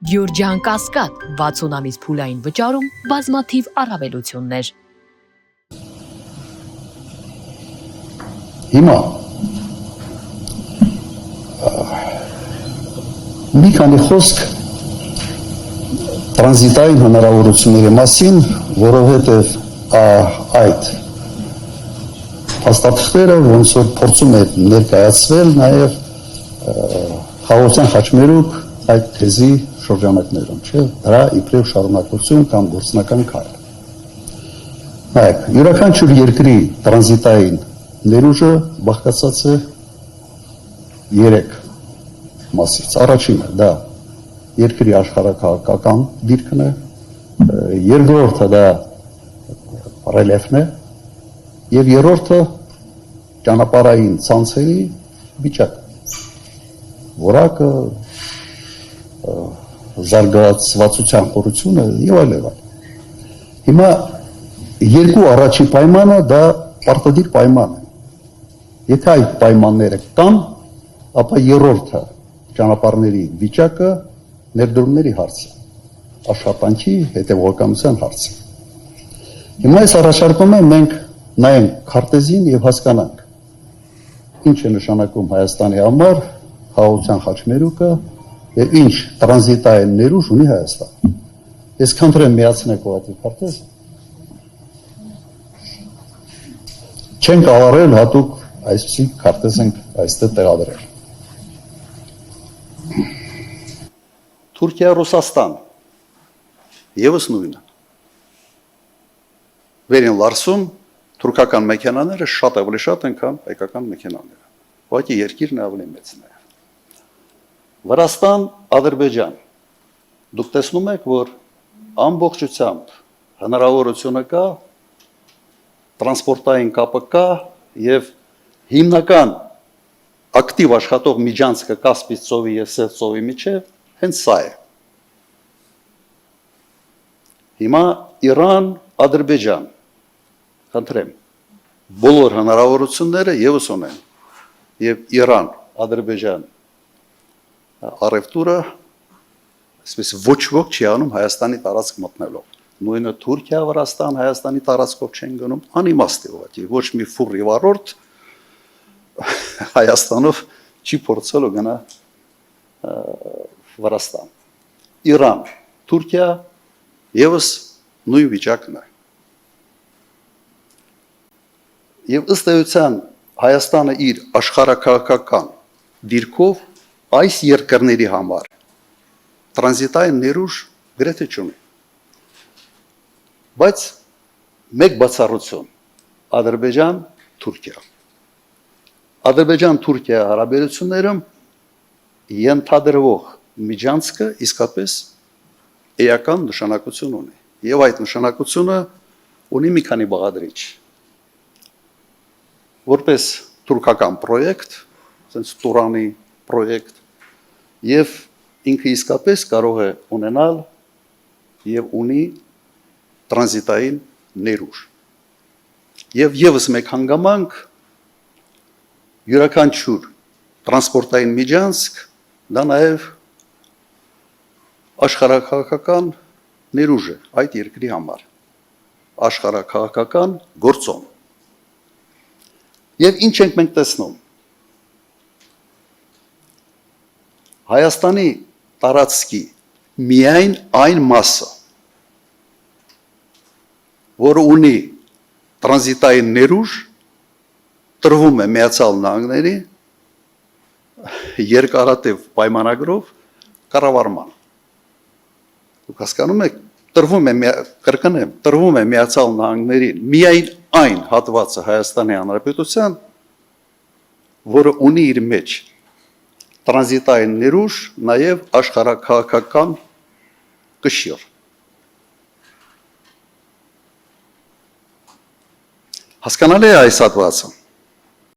Գյուրջան Կասկադ 60 ամիս փուլային վճարում բազմաթիվ առավելություններ։ Հիմա մի քանի խոսք տրանզիտային հնարավորությունների մասին, որովհետև այդ փաստաթղթերը ոնց որ փորձում է ներկայացվել նաև Խաղաղության խաչմերուկ այդ թեզի շրջանակներում, չէ՞, դրա իբրև շարունակություն կամ գործնական քայլ։ Նայեք, յուրաքանչյուր երկրի տրանզիտային ներուժը բաղկացած է 3 մասից։ Առաջինը դա երկրի աշխարհաքաղաքական դիրքն է, երկրորդը դա ռելիեֆն է, եւ երրորդը ճանապարհային ցանցերի վիճակը, որակը, զարգացվածության խորությունը եւ այլն։ Հիմա երկու առաջին պայմանը դա պարտադիր պայման է։ Եթե այդ պայմանները կան, ապա երրորդը ճանապարհների վիճակը ներդրումների հարցը, աշխատանքի հետևողականության հարցը։ Հիմա այս առաջարկում է մենք նայենք քարտեզին եւ հասկանանք ինչ է նշանակում Հայաստանի համար խաղաղության խաչմերուկը եւ ինչ տրանզիտային ներուժ ունի Հայաստանը։ Ես քանտրեմ միացնեք ուղղակի քարտեզը։ Չենք ավարել հատուկ այսպիսի քարտեզ ենք այստեղ տեղադրել։ Թուրքիա, Ռուսաստան եւս նույնը։ Վերին Լարսում թուրքական մեքենաները շատ ավելի շատ են, քան հայկական մեքենաները։ Ուղղակի երկիրն ավելի մեծն է։ Վրաստան, Ադրբեջան։ Դուք տեսնում եք, որ ամբողջությամբ հնարավորությունը կա, տրանսպորտային կապը կա եւ հիմնական ակտիվ աշխատող միջանցքը Կասպից ծովի եւ Սև ծովի միջեւ հենց սա է։ Հիմա Իրան, Ադրբեջան, խնդրեմ, բոլոր հնարավորությունները եւս ունեն եւ Իրան, Ադրբեջան առևտուրը այսպես ոչ ոք չի անում Հայաստանի տարածք մտնելով։ Նույնը Թուրքիա, Վրաստան, Հայաստանի տարածքով չեն գնում, անիմաստ է ուղղակի, ոչ մի ֆուռ եւ առորդ Հայաստանով չի փորձել գնա Վրաստան։ Իրան, Թուրքիա եւս նույն վիճակն է։ Եվ ըստ էության Հայաստանը իր աշխարհաքաղաքական դիրքով այս երկրների համար տրանզիտային ներուժ գրեթե չունի։ Բայց մեկ բացառություն Ադրբեջան, Թուրքիա։ Ադրբեջան-Թուրքիա հարաբերություններում ենթադրվող միջանցքը իսկապես էական նշանակություն ունի։ Եվ այդ նշանակությունը ունի մի քանի բաղադրիչ։ Որպես թուրքական պրոյեկտ, ասենց Տուրանի պրոյեկտ, եւ ինքը իսկապես կարող է ունենալ եւ ունի տրանզիտային ներուժ։ Եվ եւս մեկ հանգամանք յուրաքանչյուր տրանսպորտային միջանցք դա նաեւ աշխարհաքաղաքական ներուժ է այդ երկրի համար, աշխարհաքաղաքական գործոն։ Եվ ինչ ենք մենք տեսնում։ Հայաստանի տարածքի միայն այն մասը, որը ունի տրանզիտային ներուժ, տրվում է Միացյալ Նահանգների երկարատև պայմանագրով կառավարման։ Դուք հասկանում եք, տրվում է Միացյալ Նահանգների միայն այն հատվածը Հայաստանի Հանրապետության, որը ունի իր մեջ տրանզիտային ներուժ, նաև աշխարհաքաղաքական կշիռ։ Հասկանալի է այս հատվածը։